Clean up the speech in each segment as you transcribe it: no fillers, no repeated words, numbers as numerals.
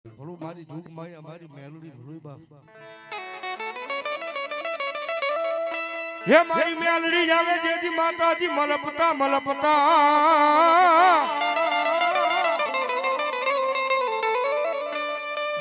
ભલું મારી જોગ માયા મારી મેલડી ભલું બાપ હે મારી મેલડી જાવે જેથી માતાજી મલપતા મલપતા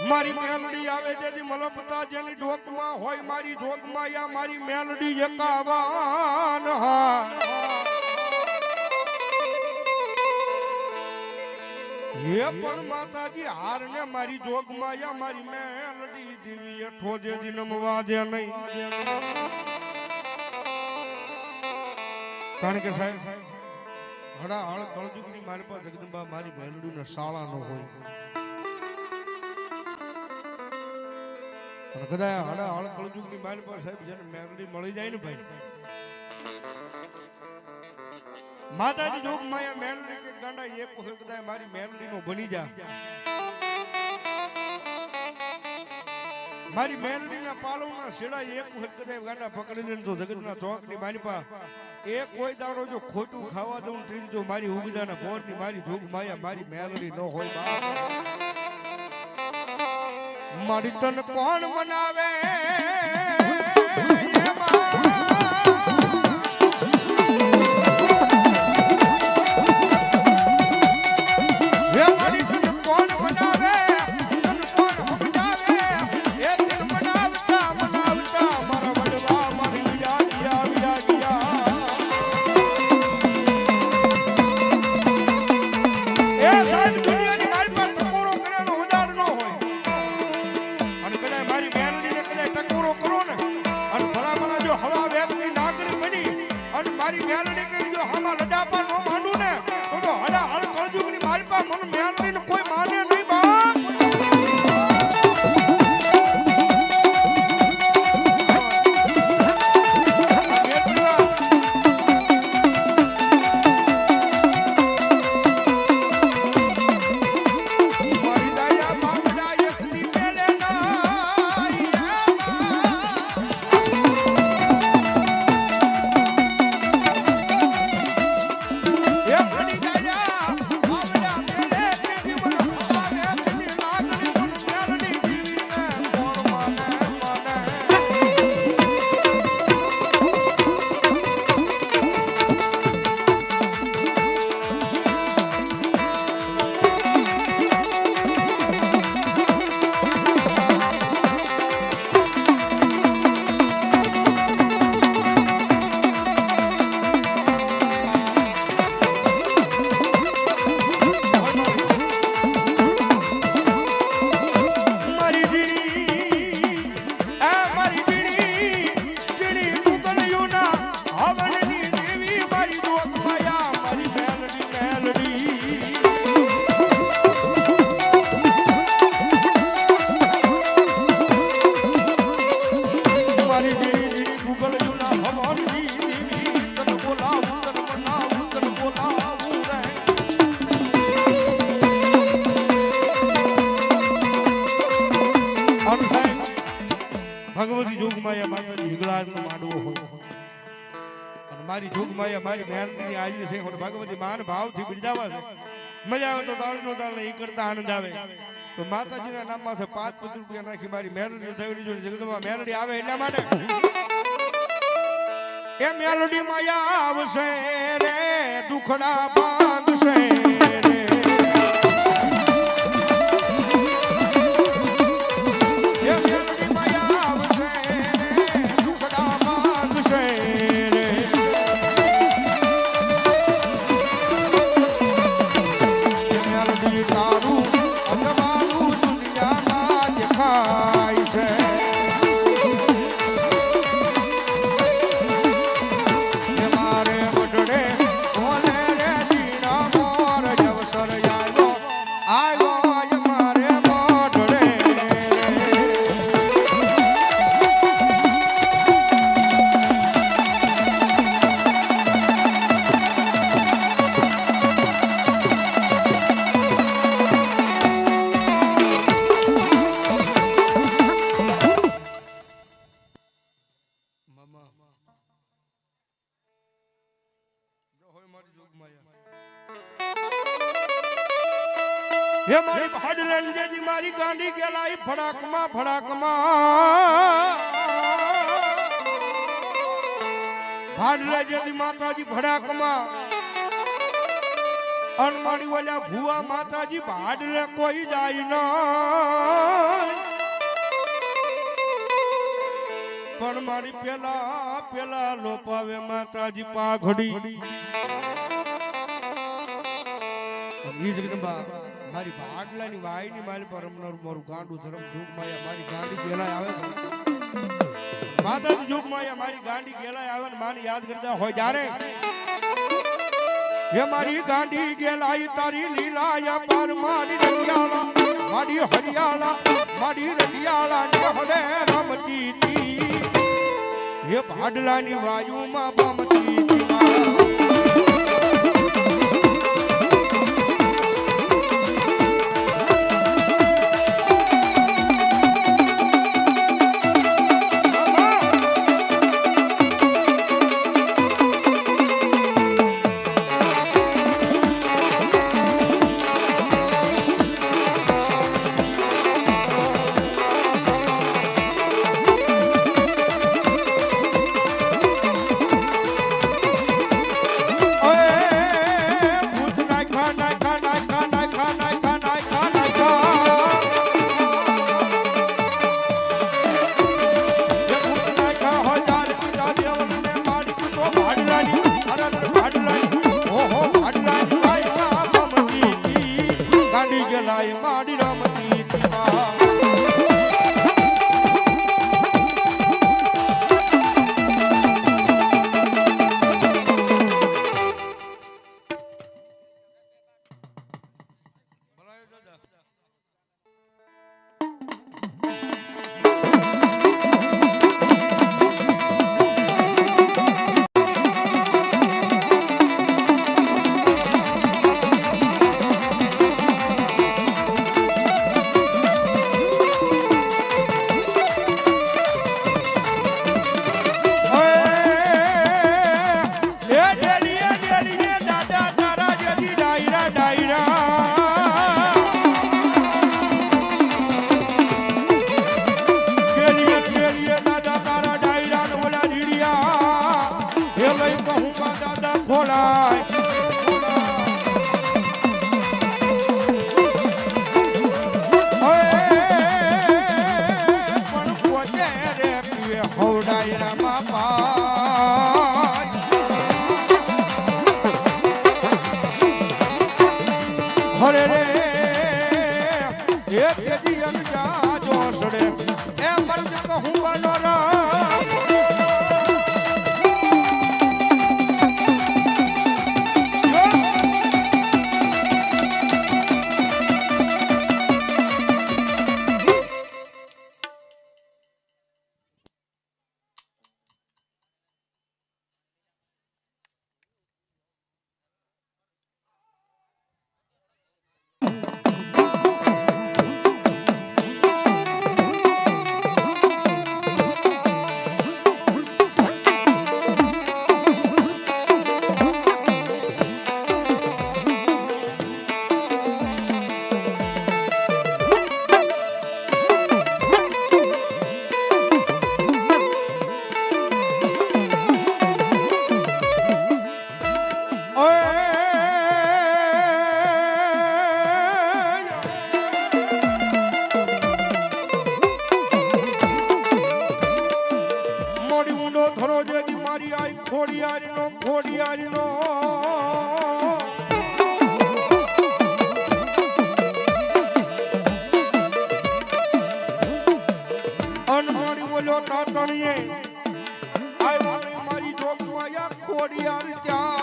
મારી મેલડી આવે જેથી મલપતા જેની ઢોકમાં હોય મારી જોગ માયા મારી મેલડી એકાવાન હા હે પણ માતાજી હાર ને મારી જોગ માયા મારી મેલડી દેવી એઠો જે દિનમવા દે નહીં કારણ કે સાહેબ હડા હળ કળજુગની મારી પાસે જગદંબા મારી મેલડી ને શાળા ન હોય અને કદાચ હડા હળ કળજુગની મારી પાસે સાહેબ જેને મેલડી મળી જાય ને ભાઈ માતાજી જોગ માયા મેલડી કે ગાંડા એક વખત કદાચ મારી મેલડી નો બની જા મારી મેલડી ના પાલવના છેડા એક વખત કદાચ ગાંડા પકડી લે તો જગતના ચોક ની મારી પા એક કોઈ દાડો જો ખોટું ખાવા દઉં ત્રીજ જો મારી ઉગદાના પોર ની મારી જોગ માયા મારી મેલડી નો હોય મારી તન કોણ મનાવે મારી મેલડી કરી જો હમા લડાપા નો માંડું ને તો હડા હળ કળજુગની મારી પા મન મેલડી ને કોઈ માને નહીં બાપ ભગવતી જોગ માયા માતાજી હિંગળાજ નો માંડવો હોય અને મારી જોગ માયા મારી મેલડી આવી છે અને ભગવતી માન ભાવથી બિરદાવા છે મજા આવે તો તાળીનો તાળ ઈ કરતા આનંદ આવે તો માતાજીના નામમાં છે 5 રૂપિયા નાખી મારી મેલડી થયેલી જો જગદંબા મેલડી આવે એટલા માટે એ મેલડી માયા આવશે રે દુખડા ભાંગશે ગાંડી ગેલા ફડાકમાં ભાડલા જેથી માતાજી ફડાકમાં અનમાડી વાળા ભુવા માતાજી ભાડલે કોઈ જાય ન પણ મારી પેલા લોપાવે માતાજી પાઘડી મારી ભાડલાની વાયની મારી પર મારું ગાંડું ધરમ જોગ માયા મારી ગાંડી ગેલાય આવે માતાજી જોગ માયા મારી ગાંડી ગેલાય આવે ને માને યાદ કરતા હોય જ્યારે હે મારી ગાંડી ગેલાય તારી લીલાયા પર મારી રડિયાળા મારી હરિયાળા મારી રડિયાળા ને હડે રમતી હે ભાડલાની વાયુમાં બમતી માડી રમતી હરે રે એક કેજી અનજા જોસડે એ મરજ કહું બનો ખોડિયારીનો અનહોણી બોલો તાતણીએ આવ્યા મારી જોગમાયા ખોડિયાર ત્યાં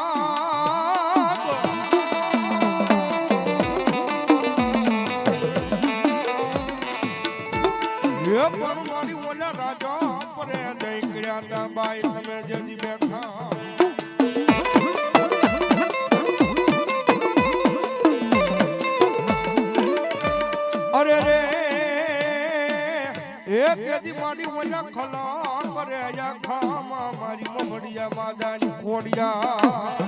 હે પણ મારી ઓલા રાજા પરે દઈ કર્યા તા બાઈ તમે જલ્દી બેઠા અરે રે એક કેદી મારી ઓલા ખલાન પરે આયા ખામાં મારી મમડિયા માદાની ખોડિયા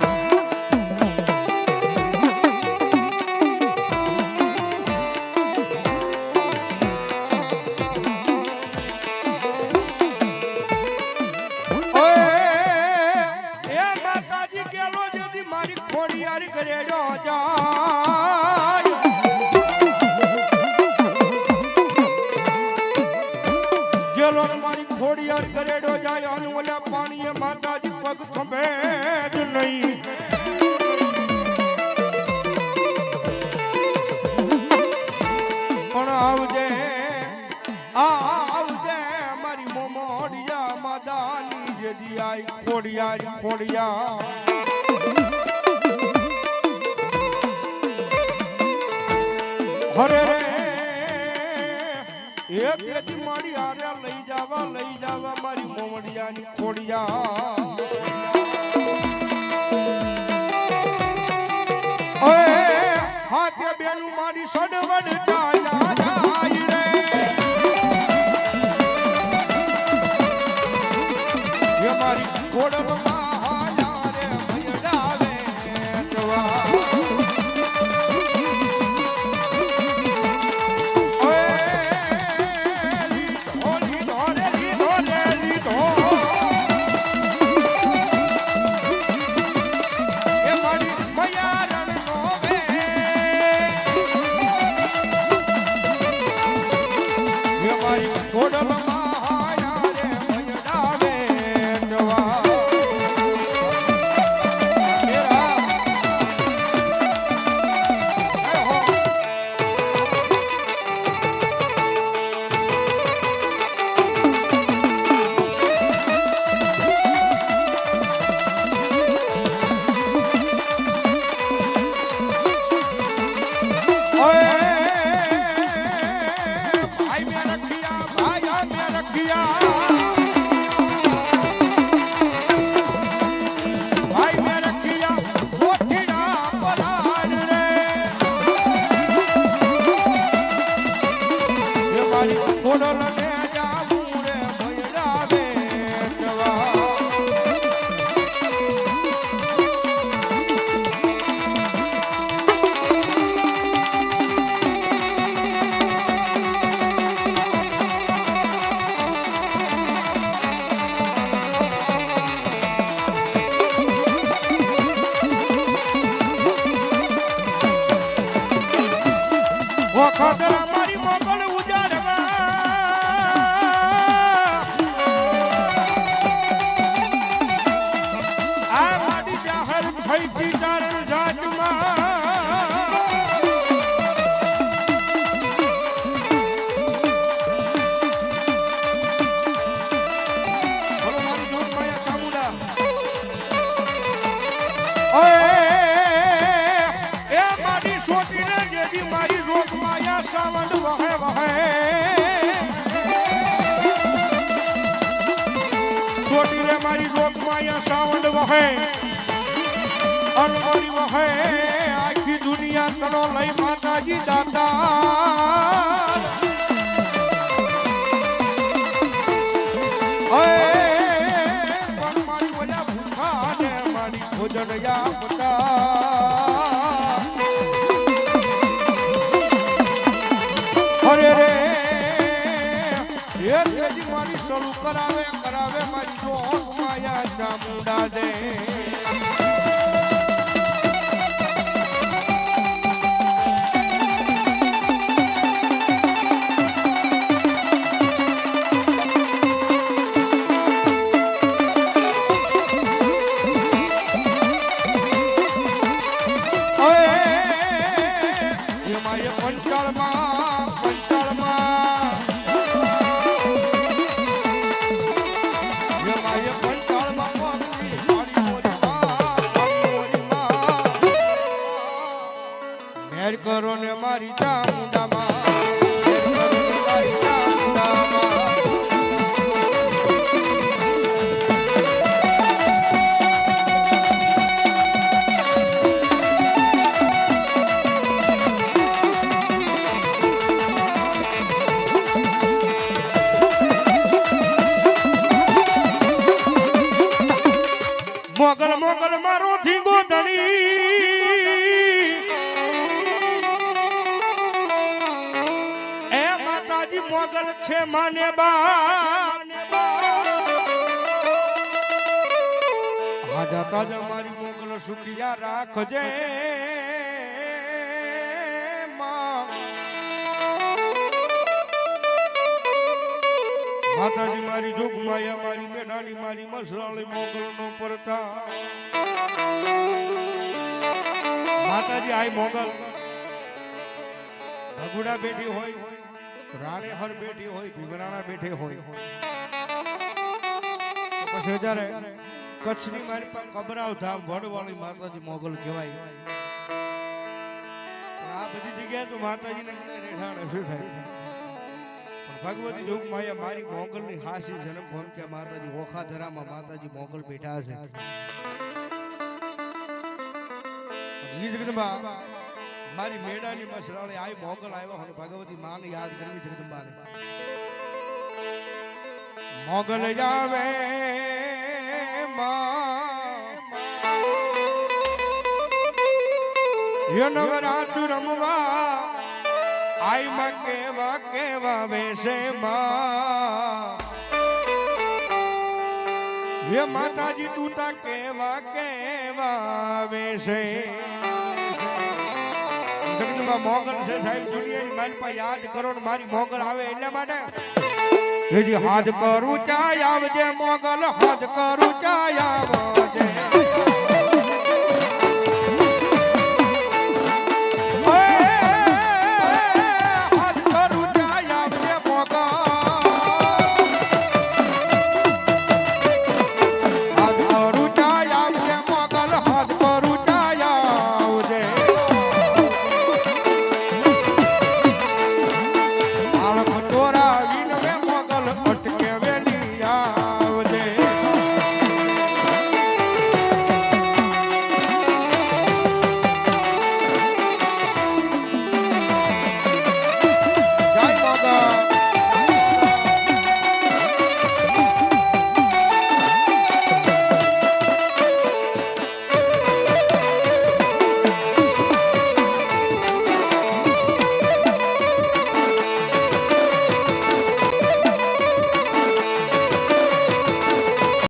સફેદ નહીં પણ આવજે આવજે મારી મોમોડિયા માદાની જેદી આઈ ખોડિયા ખોડિયા હરે રે એક જેદી મારી આરે લઈ જાવા મારી મોમડિયાની ખોડિયા ઓય હાથે બેનું મારી સડવડ ચાલ્યા જાય રે એ મારી ખોડમાં હાયા રે ભયડાવે જવા મારી લોકમાયા સાવંડ વહે અનમરી વહે આખી દુનિયા તણો લઈ માતાજી દાતા પણ મારી વજા ભૂખા ને મારી ભોજન યાપતા અરે રે મારી શરૂ કરાવે મારી જોગ માયા ચામુંડા દે કરો ને મારી ચામુંડામાં મોગલ મોગલ મારો ધીંગો ધણી એ માતાજી મોગલ છે માને બા હાજા તાજા મારી મોગલ સુખિયા રાખજે માતાજી મારી જોગમાયા મારી મેઢાની મારી મસરાળી મોગલનો પરતા માતાજી આય મોગલ ભગુડા બેઠી હોય રાણે હર બેઠી હોય ભીમરાણા બેઠે હોય પછી જ્યારે કચ્છની મારી પાસે કબરાવ ધામ વડવાળી માતાજી મોગલ કહેવાય આ બધી જગ્યાએ તો માતાજીને રેઠાણે શું થાય ભગવતી જોગમાયા મારી મોગલની હાસી જન્મ ફોન કે માતાજી ઓખાધરામાં માતાજી મોગલ બેઠા છે ઈ જગદંબા મારી મેડાની મસરાળી આઈ મોગલ આવ્યો અને ભગવતી માને યાદ કરવી જગદંબાને મોગલ જાવે માં નવરાત્રુ રમવા આઈ માં કેવા કેવા વેશે માં હે માતાજી તું તા કેવા કેવા વેશે જગદંબા મોગલ છે સાહેબ દુનિયાની મારી પાસે યાદ કરો ને મારી મોગલ આવે એટલા માટે હેજી હાથ કરું ચાય આવજે મોગલ હાથ કરું ચાય આવજે